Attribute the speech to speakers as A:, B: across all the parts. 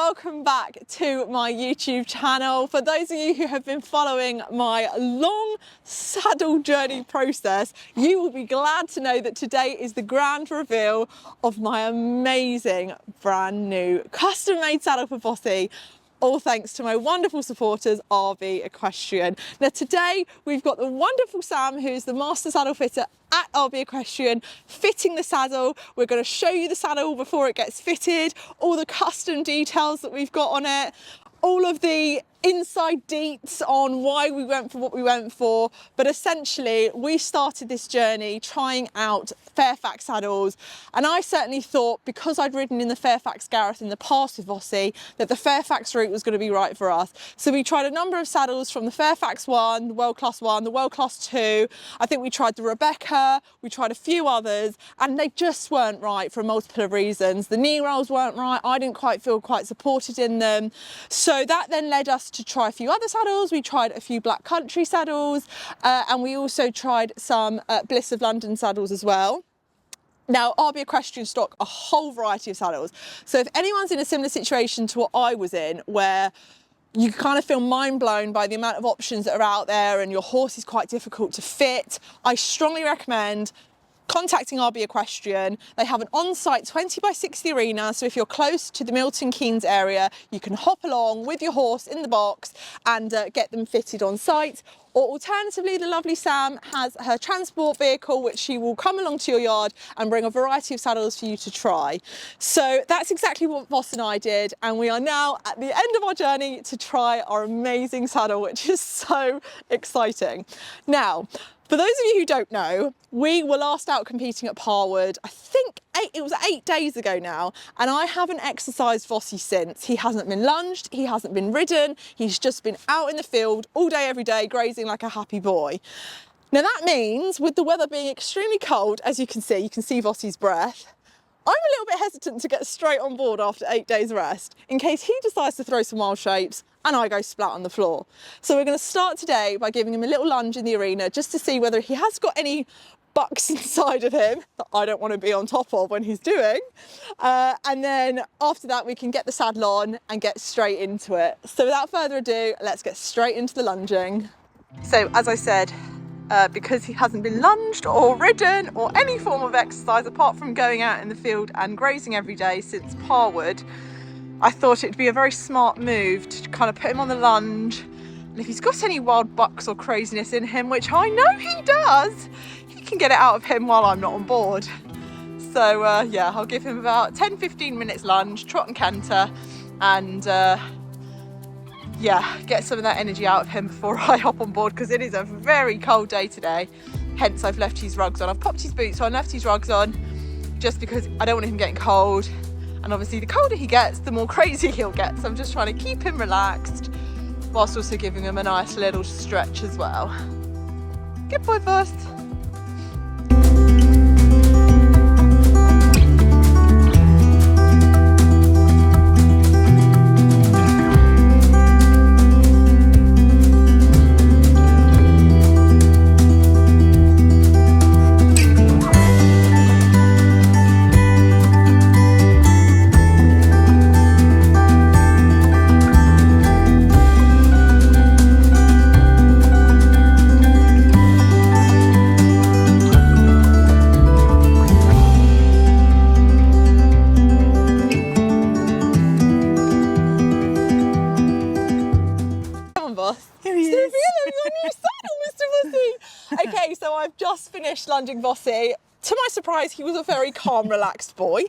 A: welcome back to my YouTube channel. For those of you who have been following my long saddle journey process, you will be glad to know that today is the grand reveal of my amazing brand new custom made saddle for Vossi. All thanks to my wonderful supporters, RB Equestrian. Now today we've got the wonderful Sam, who's the master saddle fitter at RB Equestrian, fitting the saddle. We're going to show you the saddle before it gets fitted, all the custom details that we've got on it, all of the inside deets on why we went for what we went for. But essentially we started this journey trying out Fairfax saddles, and I certainly thought, because I'd ridden in the Fairfax Gareth in the past with Vossi, that the Fairfax route was going to be right for us. So we tried a number of saddles from the Fairfax 1, the World Class 1, the World Class 2. I think we tried the Rebecca, we tried a few others, and they just weren't right for a multiple of reasons. The knee rolls weren't right, I didn't quite feel quite supported in them. So that then led us to try a few other saddles. We tried a few Black Country saddles, and we also tried some Bliss of London saddles as well. Now, RB Equestrian stock a whole variety of saddles. So if anyone's in a similar situation to what I was in, where you kind of feel mind blown by the amount of options that are out there and your horse is quite difficult to fit, I strongly recommend contacting RB Equestrian. They have an on-site 20 by 60 arena, so if you're close to the Milton Keynes area, you can hop along with your horse in the box and get them fitted on site. Or alternatively, the lovely Sam has her transport vehicle, which she will come along to your yard and bring a variety of saddles for you to try. So that's exactly what Voss and I did, and we are now at the end of our journey to try our amazing saddle, which is so exciting. Now, for those of you who don't know, we were last out competing at Parwood, I think it was 8 days ago now, and I haven't exercised Vossi since. He hasn't been lunged, he hasn't been ridden, he's just been out in the field all day, every day, grazing like a happy boy. Now that means, with the weather being extremely cold, as you can see Vossi's breath, I'm a little bit hesitant to get straight on board after 8 days rest, in case he decides to throw some wild shapes and I go splat on the floor. So we're going to start today by giving him a little lunge in the arena just to see whether he has got any bucks inside of him that I don't want to be on top of when he's doing. And then after that we can get the saddle on and get straight into it. So without further ado, let's get straight into the lunging. So as I said, because he hasn't been lunged or ridden or any form of exercise apart from going out in the field and grazing every day since Parwood, I thought it'd be a very smart move to kind of put him on the lunge. And if he's got any wild bucks or craziness in him, which I know he does, he can get it out of him while I'm not on board. So yeah, I'll give him about 10-15 minutes lunge, trot and canter, and yeah, get some of that energy out of him before I hop on board, because it is a very cold day today. Hence I've left his rugs on. I've popped his boots on, left his rugs on, just because I don't want him getting cold. And obviously the colder he gets, the more crazy he'll get. So I'm just trying to keep him relaxed, whilst also giving him a nice little stretch as well. Good boy, Voss. Okay, so I've just finished lunging Vossi. To my surprise, he was a very calm, relaxed boy.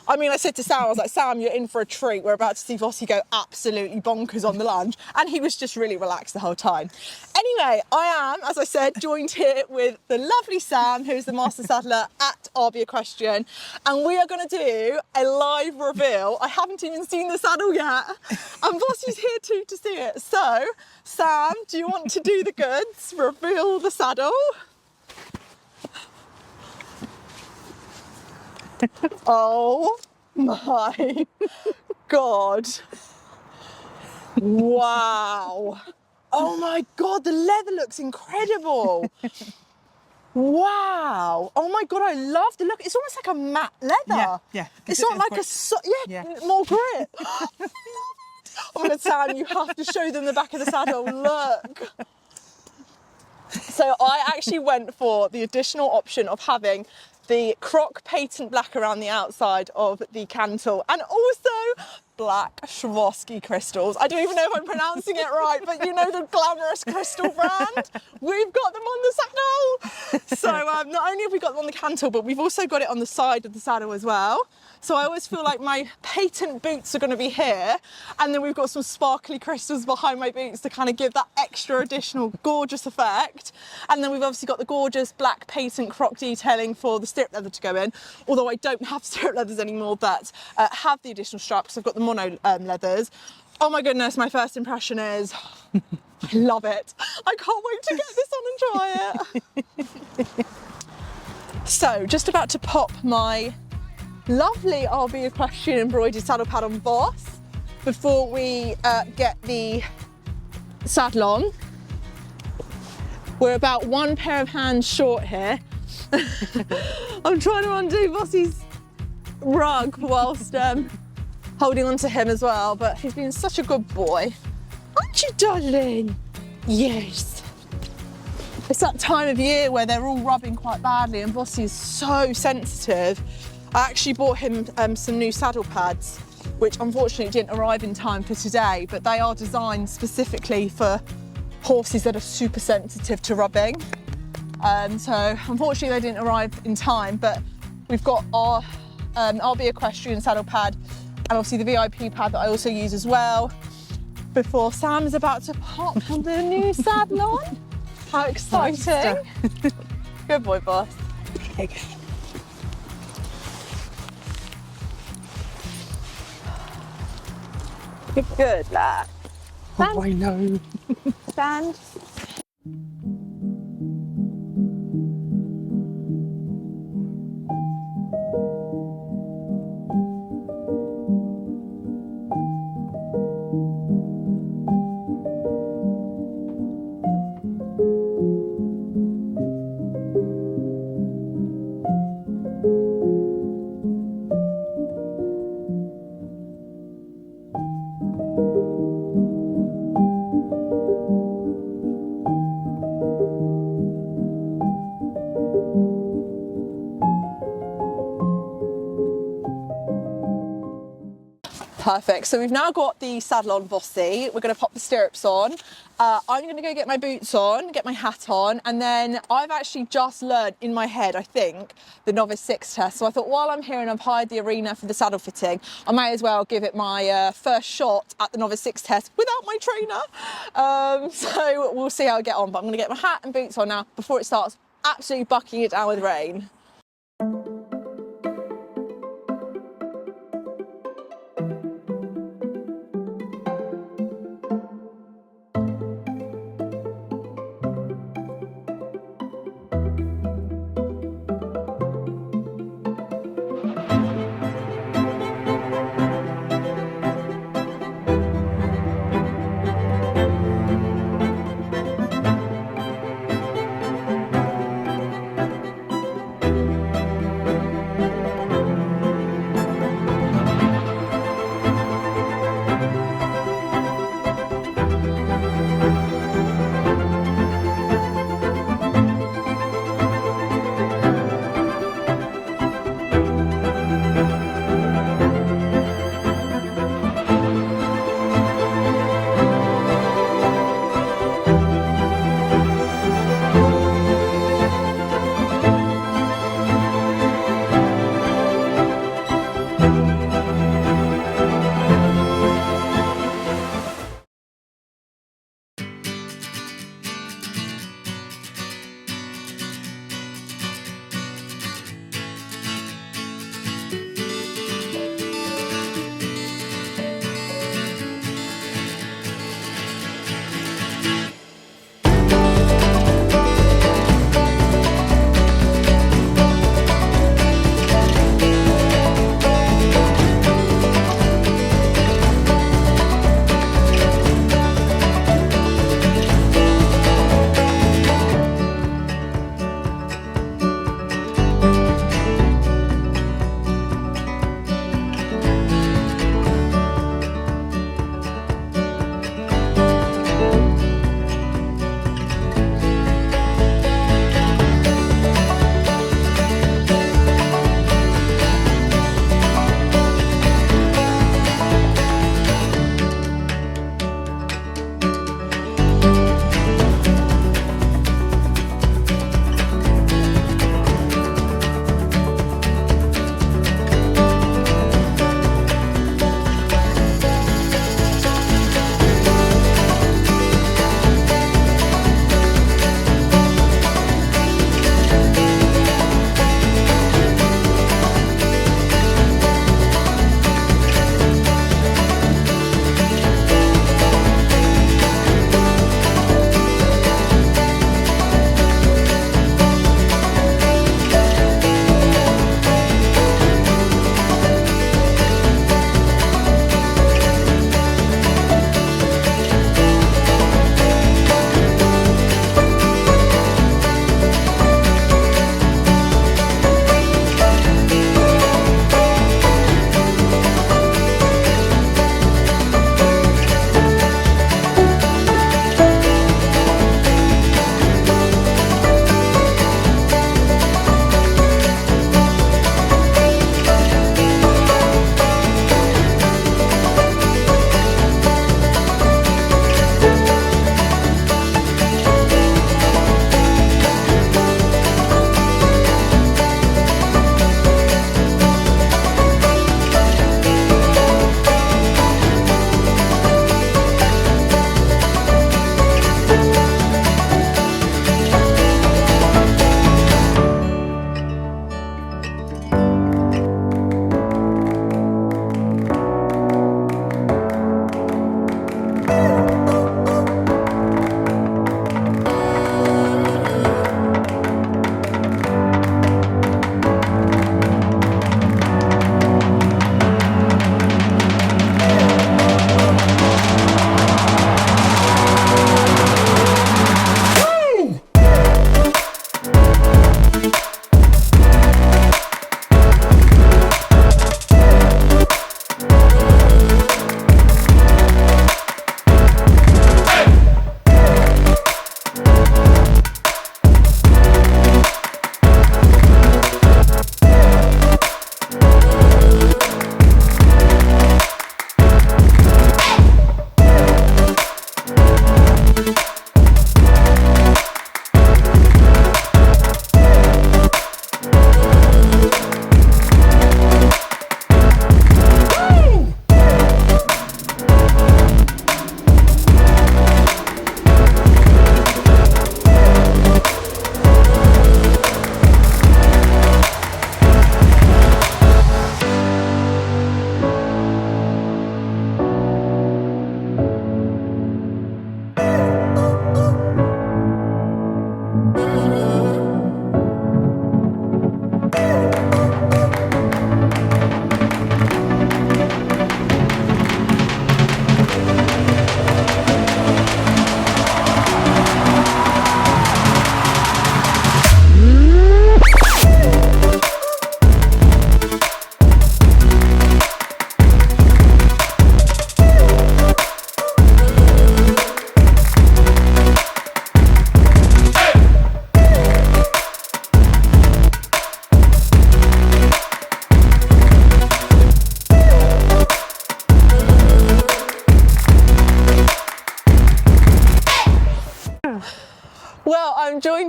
A: I mean, I said to Sam, I was like, Sam, you're in for a treat. We're about to see Vossi go absolutely bonkers on the lunge. And he was just really relaxed the whole time. Anyway, I am, as I said, joined here with the lovely Sam, who's the master saddler at RB Equestrian. And we are going to do a live reveal. I haven't even seen the saddle yet. And Vossi's here too to see it. So, Sam, do you want to do the goods? Reveal the saddle. Oh my God. Wow. Oh my God, the leather looks incredible. Wow. Oh my God, I love the look. It's almost like a matte leather.
B: Yeah.
A: It's not like more grip. Oh my God, Sam, you have to show them the back of the saddle. Look. So I actually went for the additional option of having the croc patent black around the outside of the cantle, and also black Vossi crystals. I don't even know if I'm pronouncing it right, but you know the glamorous crystal brand? We've got them on the saddle. So not only have we got them on the cantle, but we've also got it on the side of the saddle as well. So I always feel like my patent boots are going to be here, and then we've got some sparkly crystals behind my boots to kind of give that extra additional gorgeous effect. And then we've obviously got the gorgeous black patent croc detailing for the stirrup leather to go in, although I don't have stirrup leathers anymore, but have the additional strap because I've got the mono leathers. Oh my goodness, my first impression is I love it. I can't wait to get this on and try it. So just about to pop my lovely RB Equestrian embroidered saddle pad on Voss before we get the saddle on. We're about one pair of hands short here. I'm trying to undo Vossi's rug whilst holding on to him as well, but he's been such a good boy. Aren't you, darling? Yes. It's that time of year where they're all rubbing quite badly, and Vossi is so sensitive. I actually bought him some new saddle pads, which unfortunately didn't arrive in time for today, but they are designed specifically for horses that are super sensitive to rubbing. So unfortunately they didn't arrive in time, but we've got our RB Equestrian saddle pad and obviously the VIP pad that I also use as well before Sam is about to pop the new saddle on. How exciting. Good boy, boss. Good lad.
B: Oh, I know.
A: Stand. Perfect, so we've now got the saddle on Vossi. We're going to pop the stirrups on. I'm going to go get my boots on, get my hat on, and then I've actually just learned in my head, I think, the novice 6 test. So I thought while I'm here and I've hired the arena for the saddle fitting, I may as well give it my first shot at the novice 6 test without my trainer. So we'll see how I get on, but I'm going to get my hat and boots on now before it starts absolutely bucking it down with rain.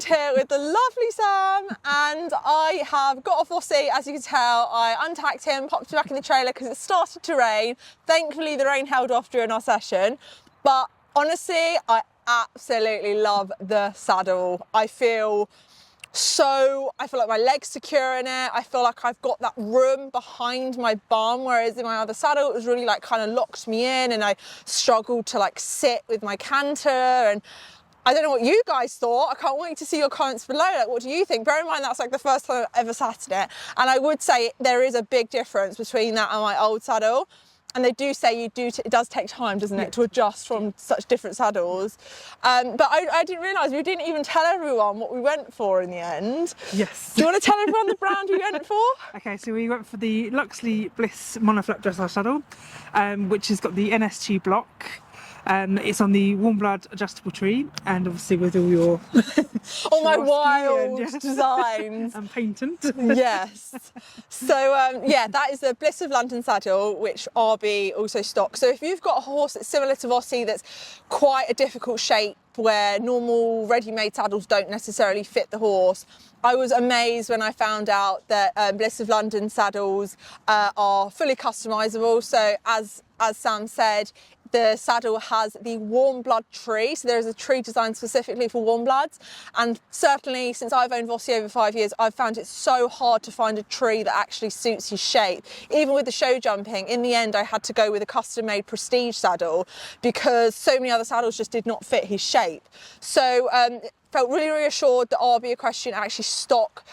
A: joined here with the lovely Sam, and I have got off Vossi. As you can tell, I untacked him, popped him back in the trailer because it started to rain. Thankfully the rain held off during our session, but honestly I absolutely love the saddle. I feel like my leg's secure in it. I feel like I've got that room behind my bum, whereas in my other saddle it was really like kind of locked me in, and I struggled to like sit with my canter. And I don't know what you guys thought. I can't wait to see your comments below. Like, what do you think? Bear in mind that's like the first time I've ever sat in it, and I would say there is a big difference between that and my old saddle. And they do say it does take time, doesn't it, to adjust from such different saddles. But I didn't realise, we didn't even tell everyone what we went for in the end.
B: Yes.
A: Do you want to tell everyone the brand we went for?
B: Okay, so we went for the Luxley Bliss monoflap dressage saddle, which has got the NSG block. It's on the warm blood adjustable tree, and obviously with all your
A: all my
B: Swarovski
A: wild
B: and,
A: designs
B: and patent.
A: Yes. So yeah, that is the Bliss of London saddle, which RB also stocks. So if you've got a horse that's similar to Vossi, that's quite a difficult shape, where normal ready-made saddles don't necessarily fit the horse, I was amazed when I found out that Bliss of London saddles are fully customizable. So as Sam said, the saddle has the warm blood tree, so there is a tree designed specifically for warm bloods. And certainly since I've owned Vossi over 5 years, I've found it so hard to find a tree that actually suits his shape. Even with the show jumping, in the end I had to go with a custom made prestige saddle because so many other saddles just did not fit his shape. So felt really reassured that RB Equestrian actually stock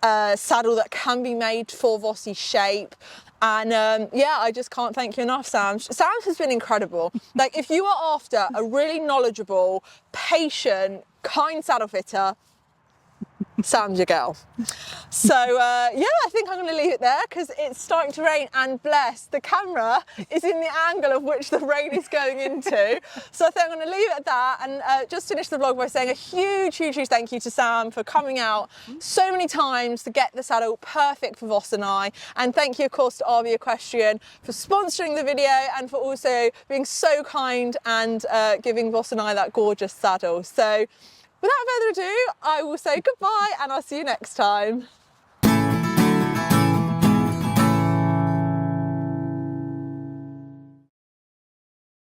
A: a saddle that can be made for Vossi's shape. And yeah, I just can't thank you enough, Sam. Sam has been incredible. Like, if you are after a really knowledgeable, patient, kind saddle fitter, Sam's your girl. So yeah, I think I'm going to leave it there because it's starting to rain, and bless, the camera is in the angle of which the rain is going into. So I think I'm going to leave it at that, and just finish the vlog by saying a huge thank you to Sam for coming out so many times to get the saddle perfect for Voss and I. And thank you of course to RB Equestrian for sponsoring the video and for also being so kind and giving Voss and I that gorgeous saddle. So without further ado, I will say goodbye and I'll see you next time.